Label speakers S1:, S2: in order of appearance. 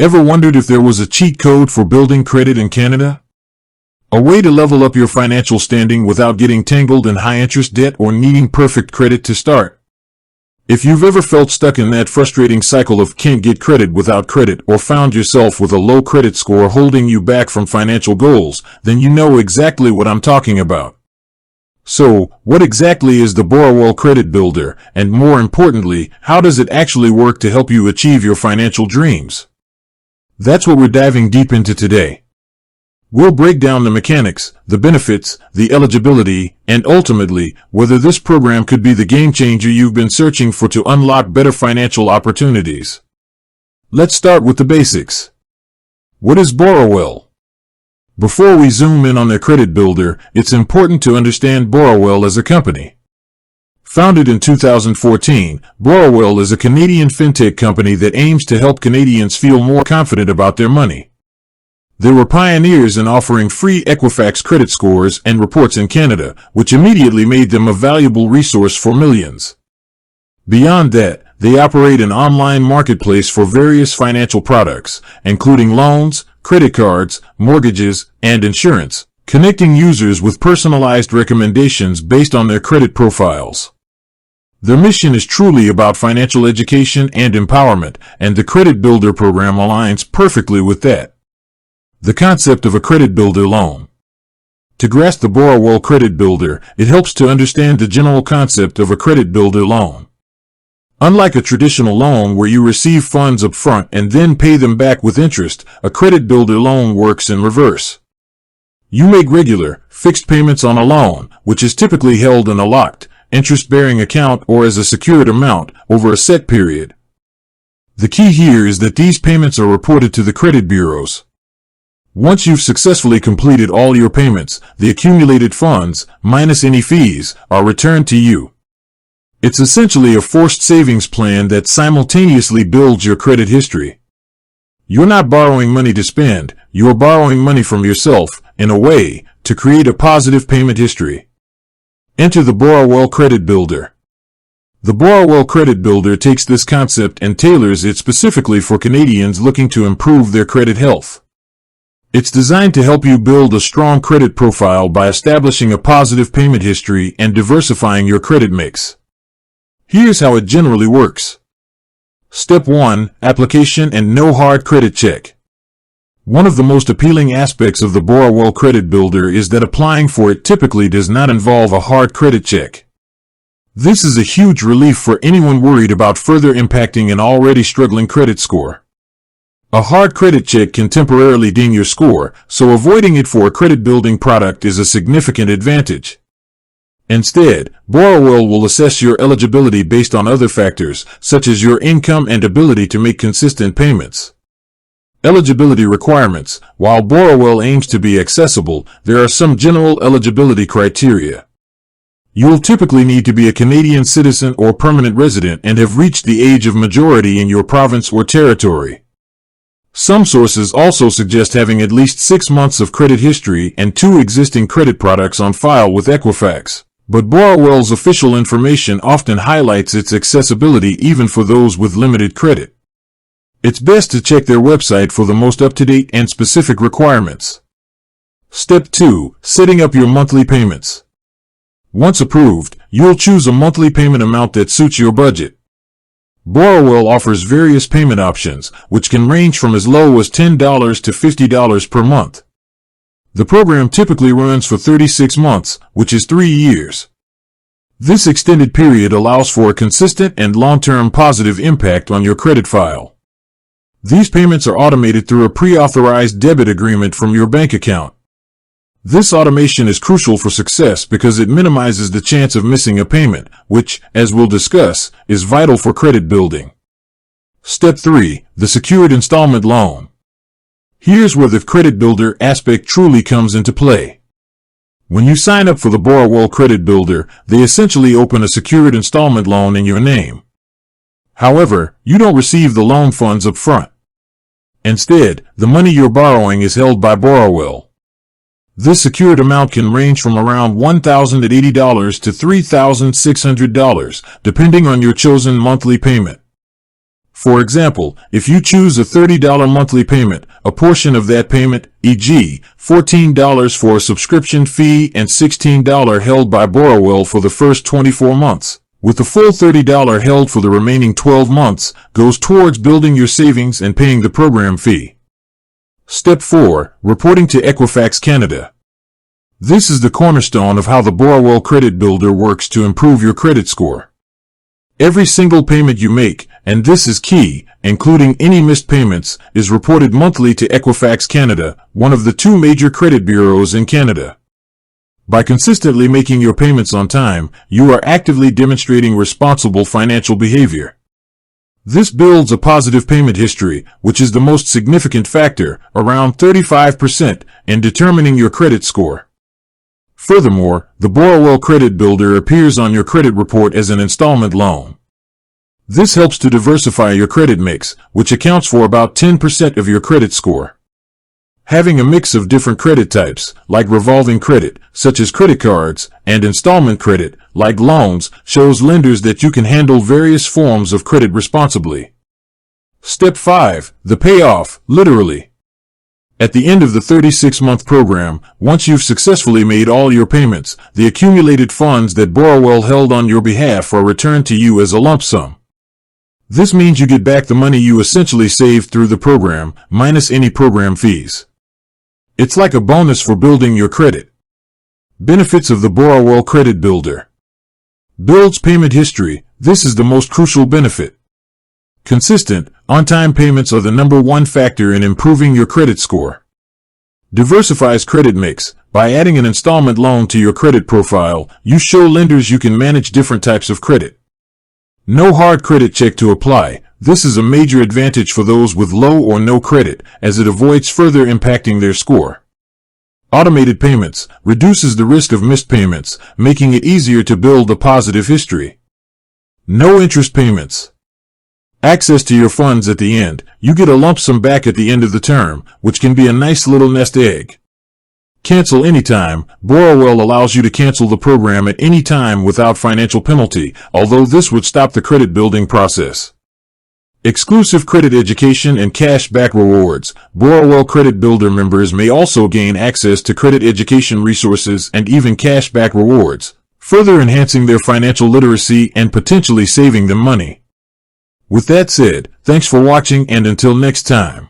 S1: Ever wondered if there was a cheat code for building credit in Canada? A way to level up your financial standing without getting tangled in high-interest debt or needing perfect credit to start? If you've ever felt stuck in that frustrating cycle of can't get credit without credit or found yourself with a low credit score holding you back from financial goals, then you know exactly what I'm talking about. So, what exactly is the Borrowell Credit Builder, and more importantly, how does it actually work to help you achieve your financial dreams? That's what we're diving deep into today. We'll break down the mechanics, the benefits, the eligibility, and ultimately, whether this program could be the game changer you've been searching for to unlock better financial opportunities. Let's start with the basics. What is Borrowell? Before we zoom in on their credit builder, it's important to understand Borrowell as a company. Founded in 2014, Borrowell is a Canadian fintech company that aims to help Canadians feel more confident about their money. They were pioneers in offering free Equifax credit scores and reports in Canada, which immediately made them a valuable resource for millions. Beyond that, they operate an online marketplace for various financial products, including loans, credit cards, mortgages, and insurance, connecting users with personalized recommendations based on their credit profiles. Their mission is truly about financial education and empowerment, and the Credit Builder program aligns perfectly with that. The concept of a credit builder loan. To grasp the Borrowell Credit Builder, it helps to understand the general concept of a credit builder loan. Unlike a traditional loan where you receive funds up front and then pay them back with interest, a credit builder loan works in reverse. You make regular, fixed payments on a loan, which is typically held in a locked, interest-bearing account or as a secured amount, over a set period. The key here is that these payments are reported to the credit bureaus. Once you've successfully completed all your payments, the accumulated funds, minus any fees, are returned to you. It's essentially a forced savings plan that simultaneously builds your credit history. You're not borrowing money to spend, you're borrowing money from yourself, in a way, to create a positive payment history. Enter the Borrowell Credit Builder. The Borrowell Credit Builder takes this concept and tailors it specifically for Canadians looking to improve their credit health. It's designed to help you build a strong credit profile by establishing a positive payment history and diversifying your credit mix. Here's how it generally works. Step 1. Application and no hard credit check. One of the most appealing aspects of the Borrowell Credit Builder is that applying for it typically does not involve a hard credit check. This is a huge relief for anyone worried about further impacting an already struggling credit score. A hard credit check can temporarily ding your score, so avoiding it for a credit-building product is a significant advantage. Instead, Borrowell will assess your eligibility based on other factors, such as your income and ability to make consistent payments. Eligibility requirements. While Borrowell aims to be accessible, there are some general eligibility criteria. You'll typically need to be a Canadian citizen or permanent resident and have reached the age of majority in your province or territory. Some sources also suggest having at least 6 months of credit history and 2 existing credit products on file with Equifax. But Borrowell's official information often highlights its accessibility even for those with limited credit. It's best to check their website for the most up-to-date and specific requirements. Step 2. Setting up your monthly payments. Once approved, you'll choose a monthly payment amount that suits your budget. Borrowell offers various payment options, which can range from as low as $10 to $50 per month. The program typically runs for 36 months, which is 3 years. This extended period allows for a consistent and long-term positive impact on your credit file. These payments are automated through a pre-authorized debit agreement from your bank account. This automation is crucial for success because it minimizes the chance of missing a payment, which, as we'll discuss, is vital for credit building. Step 3. The secured installment loan. Here's where the credit builder aspect truly comes into play. When you sign up for the Borrowell Credit Builder, they essentially open a secured installment loan in your name. However, you don't receive the loan funds up front. Instead, the money you're borrowing is held by Borrowell. This secured amount can range from around $1,080 to $3,600, depending on your chosen monthly payment. For example, if you choose a $30 monthly payment, a portion of that payment, e.g., $14 for a subscription fee and $16 held by Borrowell for the first 24 months, with the full $30 held for the remaining 12 months, goes towards building your savings and paying the program fee. Step 4. Reporting to Equifax Canada. This is the cornerstone of how the Borrowell Credit Builder works to improve your credit score. Every single payment you make, and this is key, including any missed payments, is reported monthly to Equifax Canada, one of the 2 major credit bureaus in Canada. By consistently making your payments on time, you are actively demonstrating responsible financial behavior. This builds a positive payment history, which is the most significant factor, around 35%, in determining your credit score. Furthermore, the Borrowell Credit Builder appears on your credit report as an installment loan. This helps to diversify your credit mix, which accounts for about 10% of your credit score. Having a mix of different credit types, like revolving credit, such as credit cards, and installment credit, like loans, shows lenders that you can handle various forms of credit responsibly. Step 5. The payoff, literally. At the end of the 36-month program, once you've successfully made all your payments, the accumulated funds that Borrowell held on your behalf are returned to you as a lump sum. This means you get back the money you essentially saved through the program, minus any program fees. It's like a bonus for building your credit. Benefits of the Borrowell Credit Builder. Builds payment history. This is the most crucial benefit. Consistent, on-time payments are the #1 factor in improving your credit score. Diversifies credit mix. By adding an installment loan to your credit profile, you show lenders you can manage different types of credit. No hard credit check to apply. This is a major advantage for those with low or no credit, as it avoids further impacting their score. Automated payments. Reduces the risk of missed payments, making it easier to build a positive history. No interest payments. Access to your funds at the end. You get a lump sum back at the end of the term, which can be a nice little nest egg. Cancel anytime. Borrowell allows you to cancel the program at any time without financial penalty, although this would stop the credit building process. Exclusive credit education and cash back rewards. Borrowell Credit Builder members may also gain access to credit education resources and even cash back rewards, further enhancing their financial literacy and potentially saving them money. With that said, thanks for watching, and until next time.